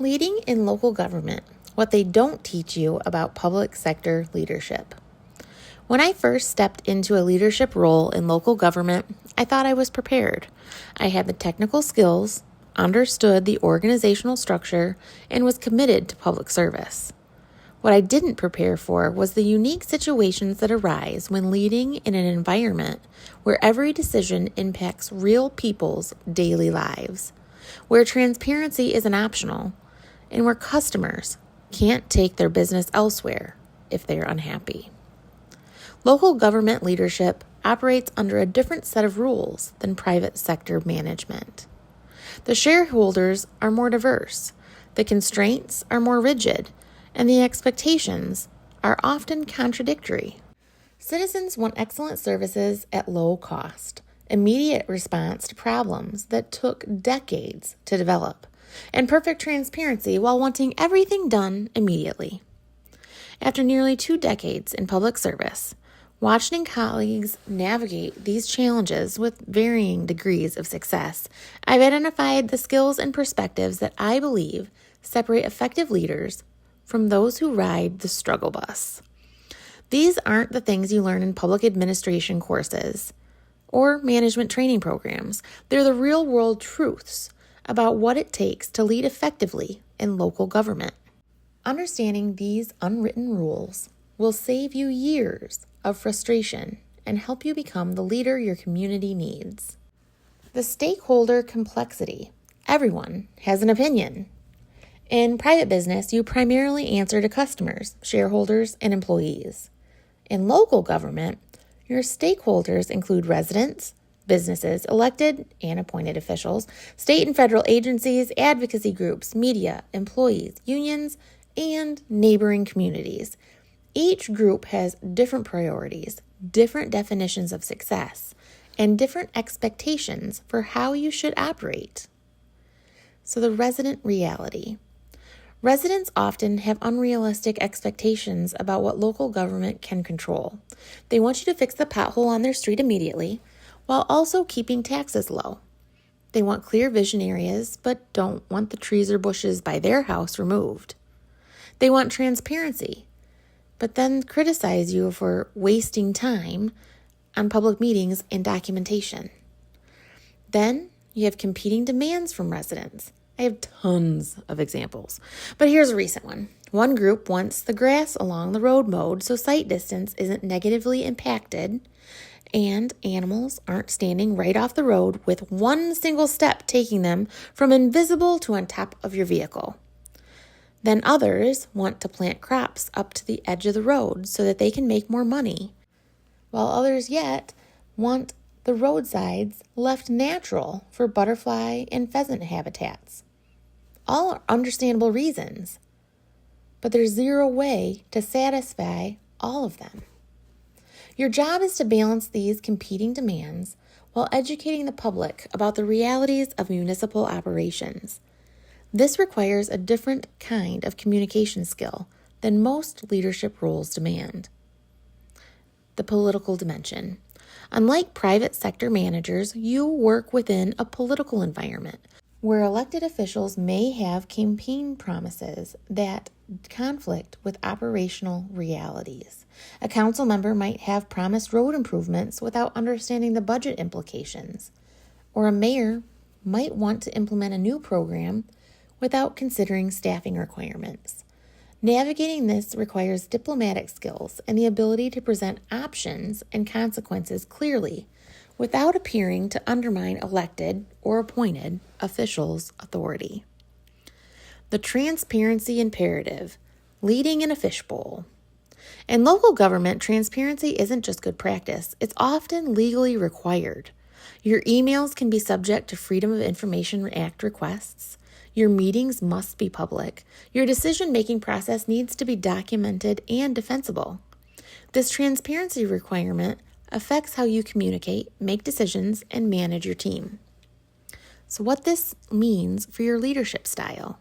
Leading in local government, what they don't teach you about public sector leadership. When I first stepped into a leadership role in local government, I thought I was prepared. I had the technical skills, understood the organizational structure, and was committed to public service. What I didn't prepare for was the unique situations that arise when leading in an environment where every decision impacts real people's daily lives, where transparency isn't optional, and where customers can't take their business elsewhere if they're unhappy. Local government leadership operates under a different set of rules than private sector management. The shareholders are more diverse, the constraints are more rigid, and the expectations are often contradictory. Citizens want excellent services at low cost, immediate response to problems that took decades to develop, and perfect transparency while wanting everything done immediately. After nearly 2 decades in public service, watching colleagues navigate these challenges with varying degrees of success, I've identified the skills and perspectives that I believe separate effective leaders from those who ride the struggle bus. These aren't the things you learn in public administration courses or management training programs. They're the real-world truths about what it takes to lead effectively in local government. Understanding these unwritten rules will save you years of frustration and help you become the leader your community needs. The stakeholder complexity. Everyone has an opinion. In private business, you primarily answer to customers, shareholders, and employees. In local government, your stakeholders include residents, businesses, elected and appointed officials, state and federal agencies, advocacy groups, media, employees, unions, and neighboring communities. Each group has different priorities, different definitions of success, and different expectations for how you should operate. So the resident reality. Residents often have unrealistic expectations about what local government can control. They want you to fix the pothole on their street immediately, while also keeping taxes low. They want clear vision areas, but don't want the trees or bushes by their house removed. They want transparency, but then criticize you for wasting time on public meetings and documentation. Then you have competing demands from residents. I have tons of examples, but here's a recent one. One group wants the grass along the road mowed so sight distance isn't negatively impacted and animals aren't standing right off the road with one single step taking them from invisible to on top of your vehicle. Then others want to plant crops up to the edge of the road so that they can make more money, while others yet want the roadsides left natural for butterfly and pheasant habitats. All are understandable reasons, but there's zero way to satisfy all of them. Your job is to balance these competing demands while educating the public about the realities of municipal operations. This requires a different kind of communication skill than most leadership roles demand. The political dimension. Unlike private sector managers, you work within a political environment where elected officials may have campaign promises that conflict with operational realities. A council member might have promised road improvements without understanding the budget implications, or a mayor might want to implement a new program without considering staffing requirements. Navigating this requires diplomatic skills and the ability to present options and consequences clearly without appearing to undermine elected or appointed officials' authority. The transparency imperative, leading in a fishbowl. In local government, transparency isn't just good practice, it's often legally required. Your emails can be subject to Freedom of Information Act requests. Your meetings must be public. Your decision-making process needs to be documented and defensible. This transparency requirement affects how you communicate, make decisions, and manage your team. So what this means for your leadership style.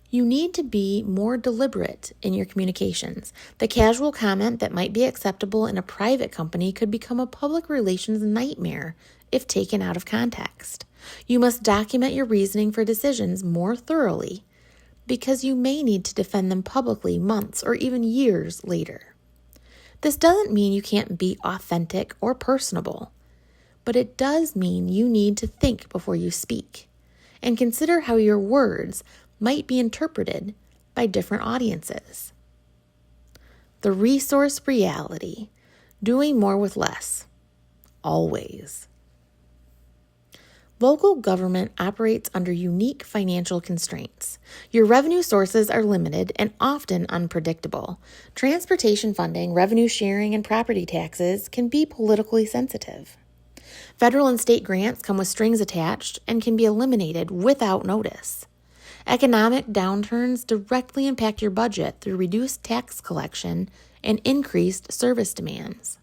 You need to be more deliberate in your communications. The casual comment that might be acceptable in a private company could become a public relations nightmare if taken out of context. You must document your reasoning for decisions more thoroughly because you may need to defend them publicly months or even years later. This doesn't mean you can't be authentic or personable, but it does mean you need to think before you speak and consider how your words might be interpreted by different audiences. The resource reality, doing more with less, always. Local government operates under unique financial constraints. Your revenue sources are limited and often unpredictable. Transportation funding, revenue sharing, and property taxes can be politically sensitive. Federal and state grants come with strings attached and can be eliminated without notice. Economic downturns directly impact your budget through reduced tax collection and increased service demands.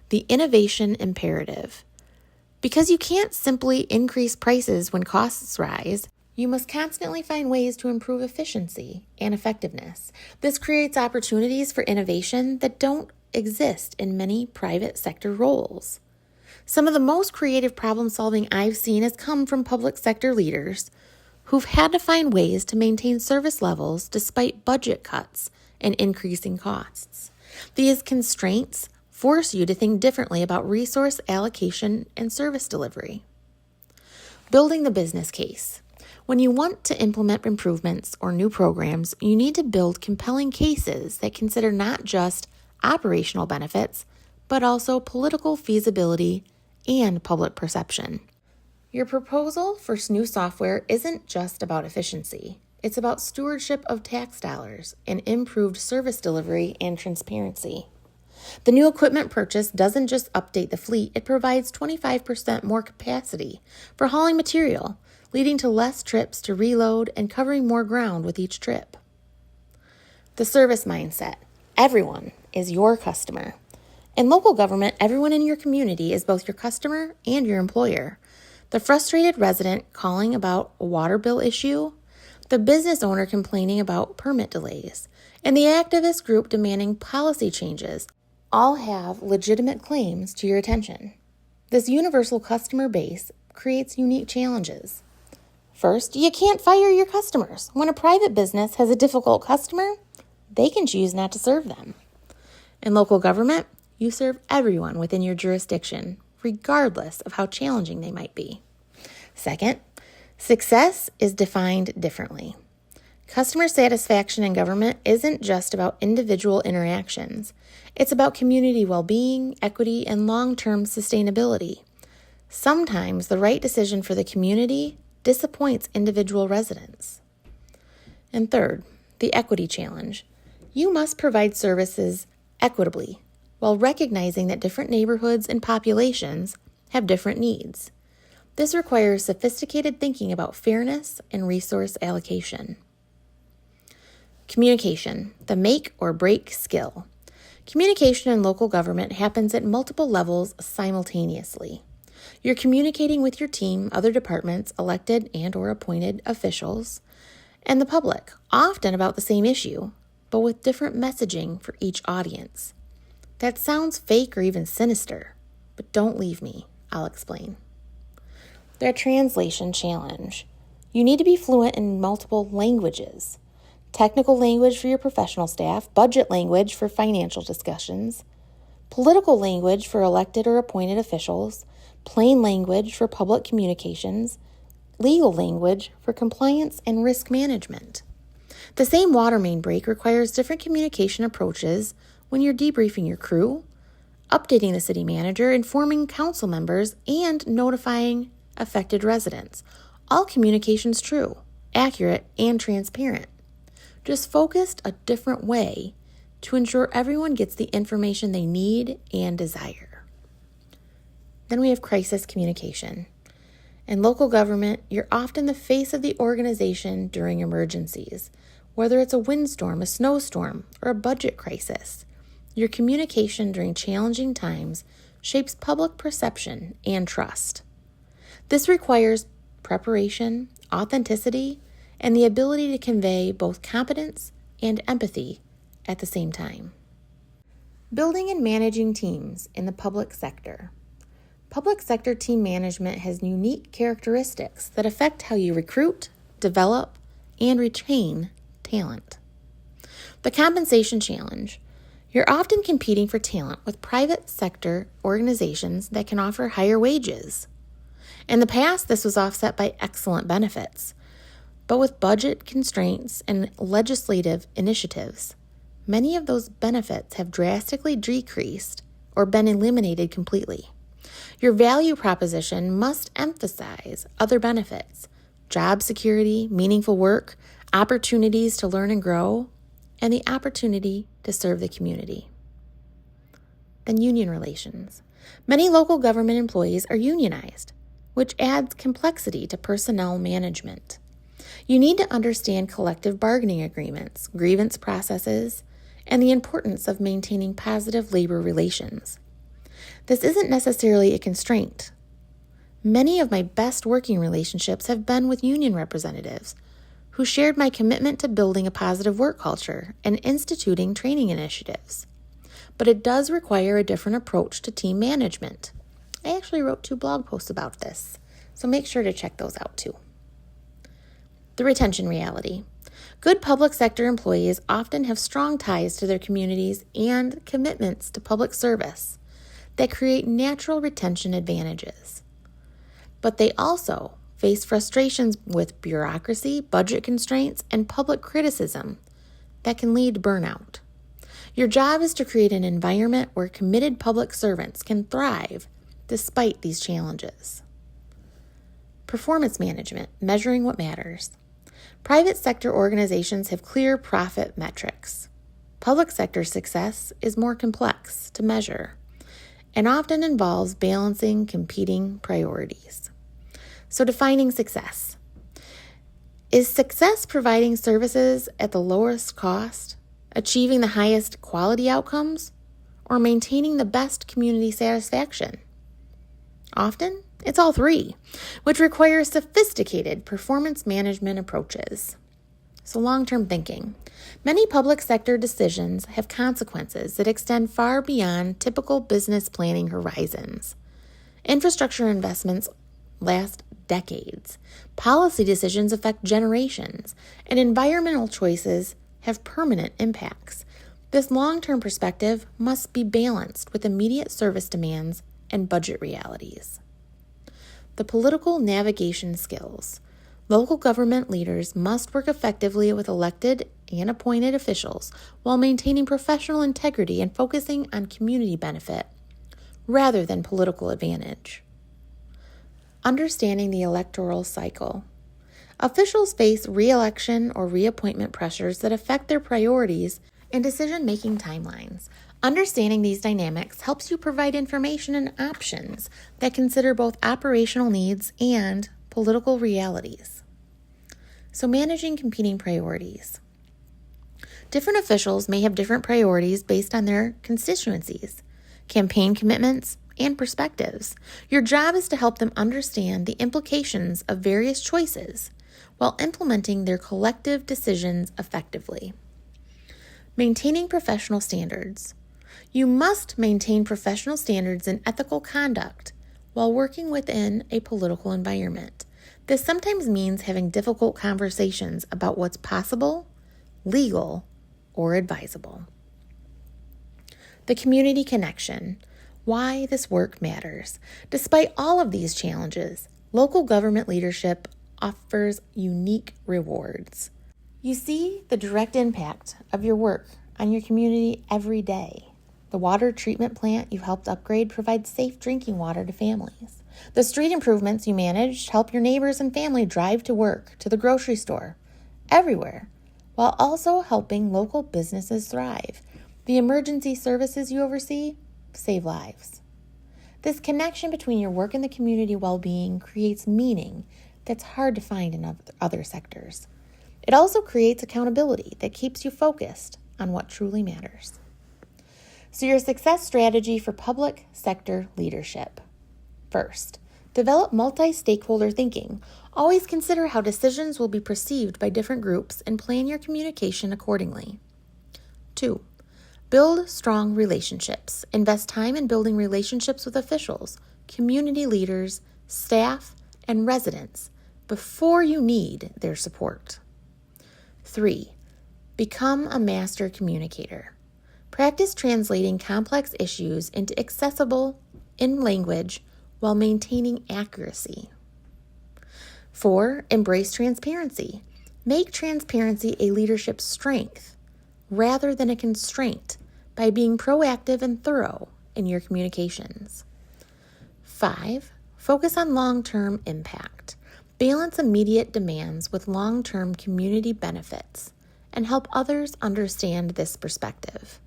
The innovation imperative. Because you can't simply increase prices when costs rise, you must constantly find ways to improve efficiency and effectiveness. This creates opportunities for innovation that don't exist in many private sector roles. Some of the most creative problem solving I've seen has come from public sector leaders who've had to find ways to maintain service levels despite budget cuts and increasing costs. These constraints force you to think differently about resource allocation and service delivery. Building the business case. When you want to implement improvements or new programs, you need to build compelling cases that consider not just operational benefits, but also political feasibility and public perception. Your proposal for new software isn't just about efficiency. It's about stewardship of tax dollars and improved service delivery and transparency. The new equipment purchase doesn't just update the fleet, it provides 25% more capacity for hauling material, leading to less trips to reload and covering more ground with each trip. The service mindset. Everyone is your customer. In local government, everyone in your community is both your customer and your employer. The frustrated resident calling about a water bill issue, the business owner complaining about permit delays, and the activist group demanding policy changes all have legitimate claims to your attention. This universal customer base creates unique challenges. First, you can't fire your customers. When a private business has a difficult customer, they can choose not to serve them. In local government, you serve everyone within your jurisdiction, regardless of how challenging they might be. Second, success is defined differently. Customer satisfaction in government isn't just about individual interactions. It's about community well-being, equity, and long-term sustainability. Sometimes the right decision for the community disappoints individual residents. And third, the equity challenge. You must provide services equitably while recognizing that different neighborhoods and populations have different needs. This requires sophisticated thinking about fairness and resource allocation. Communication, the make or break skill. Communication in local government happens at multiple levels simultaneously. You're communicating with your team, other departments, elected and or appointed officials, and the public, often about the same issue, but with different messaging for each audience. That sounds fake or even sinister, but don't leave me. I'll explain. The translation challenge. You need to be fluent in multiple languages. Technical language for your professional staff, budget language for financial discussions, political language for elected or appointed officials, plain language for public communications, legal language for compliance and risk management. The same water main break requires different communication approaches when you're debriefing your crew, updating the city manager, informing council members, and notifying affected residents. All communication's true, accurate, and transparent. Just focused a different way to ensure everyone gets the information they need and desire. Then we have crisis communication. In local government, you're often the face of the organization during emergencies, whether it's a windstorm, a snowstorm, or a budget crisis. Your communication during challenging times shapes public perception and trust. This requires preparation, authenticity, and the ability to convey both competence and empathy at the same time. Building and managing teams in the public sector. Public sector team management has unique characteristics that affect how you recruit, develop, and retain talent. The compensation challenge. You're often competing for talent with private sector organizations that can offer higher wages. In the past, this was offset by excellent benefits. But with budget constraints and legislative initiatives, many of those benefits have drastically decreased or been eliminated completely. Your value proposition must emphasize other benefits: job security, meaningful work, opportunities to learn and grow, and the opportunity to serve the community. Then union relations. Many local government employees are unionized, which adds complexity to personnel management. You need to understand collective bargaining agreements, grievance processes, and the importance of maintaining positive labor relations. This isn't necessarily a constraint. Many of my best working relationships have been with union representatives who shared my commitment to building a positive work culture and instituting training initiatives. But it does require a different approach to team management. I actually wrote 2 blog posts about this, so make sure to check those out too. The retention reality. Good public sector employees often have strong ties to their communities and commitments to public service that create natural retention advantages. But they also face frustrations with bureaucracy, budget constraints, and public criticism that can lead to burnout. Your job is to create an environment where committed public servants can thrive despite these challenges. Performance management, measuring what matters. Private sector organizations have clear profit metrics. Public sector success is more complex to measure and often involves balancing competing priorities. So defining success. Is success providing services at the lowest cost, achieving the highest quality outcomes, or maintaining the best community satisfaction? Often, it's all 3, which requires sophisticated performance management approaches. So long-term thinking. Many public sector decisions have consequences that extend far beyond typical business planning horizons. Infrastructure investments last decades. Policy decisions affect generations, and environmental choices have permanent impacts. This long-term perspective must be balanced with immediate service demands and budget realities. The political navigation skills. Local government leaders must work effectively with elected and appointed officials while maintaining professional integrity and focusing on community benefit rather than political advantage. Understanding the electoral cycle. Officials face re-election or reappointment pressures that affect their priorities and decision-making timelines. Understanding these dynamics helps you provide information and options that consider both operational needs and political realities. So managing competing priorities. Different officials may have different priorities based on their constituencies, campaign commitments, and perspectives. Your job is to help them understand the implications of various choices while implementing their collective decisions effectively. Maintaining professional standards. You must maintain professional standards and ethical conduct while working within a political environment. This sometimes means having difficult conversations about what's possible, legal, or advisable. The community connection. Why this work matters. Despite all of these challenges, local government leadership offers unique rewards. You see the direct impact of your work on your community every day. The water treatment plant you helped upgrade provides safe drinking water to families. The street improvements you managed help your neighbors and family drive to work, to the grocery store, everywhere, while also helping local businesses thrive. The emergency services you oversee save lives. This connection between your work and the community well-being creates meaning that's hard to find in other sectors. It also creates accountability that keeps you focused on what truly matters. So your success strategy for public sector leadership. First, develop multi-stakeholder thinking. Always consider how decisions will be perceived by different groups and plan your communication accordingly. 2, build strong relationships. Invest time in building relationships with officials, community leaders, staff, and residents before you need their support. 3. Become a master communicator. Practice translating complex issues into accessible in language while maintaining accuracy. 4. Embrace transparency. Make transparency a leadership strength rather than a constraint by being proactive and thorough in your communications. 5. Focus on long-term impact. Balance immediate demands with long-term community benefits and help others understand this perspective.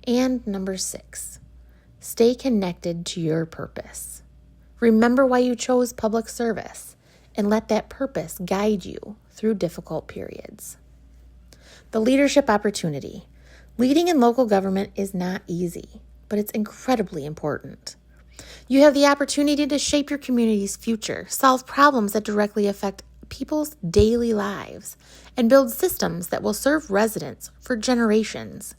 And number 6, stay connected to your purpose. Remember why you chose public service and let that purpose guide you through difficult periods. The leadership opportunity. Leading in local government is not easy, but it's incredibly important. You have the opportunity to shape your community's future, solve problems that directly affect people's daily lives, and build systems that will serve residents for generations.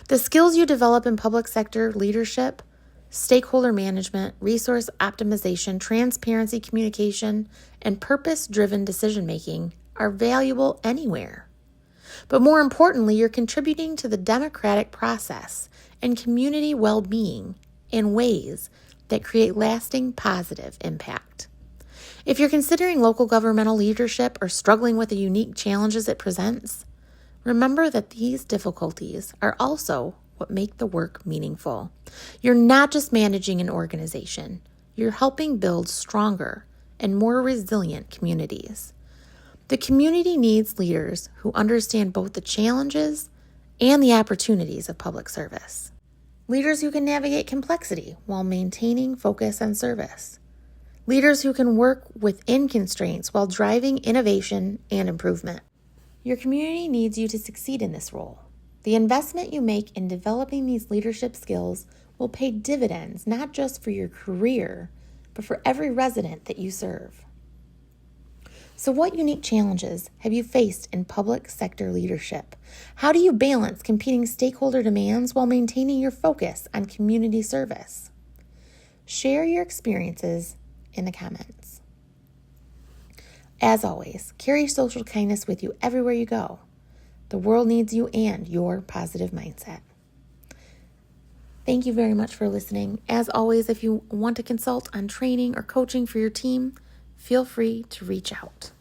The skills you develop in public sector leadership, stakeholder management, resource optimization, transparency communication, and purpose-driven decision-making are valuable anywhere. But more importantly, you're contributing to the democratic process and community well-being in ways that create lasting positive impact. If you're considering local governmental leadership or struggling with the unique challenges it presents, remember that these difficulties are also what make the work meaningful. You're not just managing an organization, you're helping build stronger and more resilient communities. The community needs leaders who understand both the challenges and the opportunities of public service. Leaders who can navigate complexity while maintaining focus on service. Leaders who can work within constraints while driving innovation and improvement. Your community needs you to succeed in this role. The investment you make in developing these leadership skills will pay dividends not just for your career, but for every resident that you serve. So what unique challenges have you faced in public sector leadership? How do you balance competing stakeholder demands while maintaining your focus on community service? Share your experiences in the comments. As always, carry social kindness with you everywhere you go. The world needs you and your positive mindset. Thank you very much for listening. As always, if you want to consult on training or coaching for your team, feel free to reach out.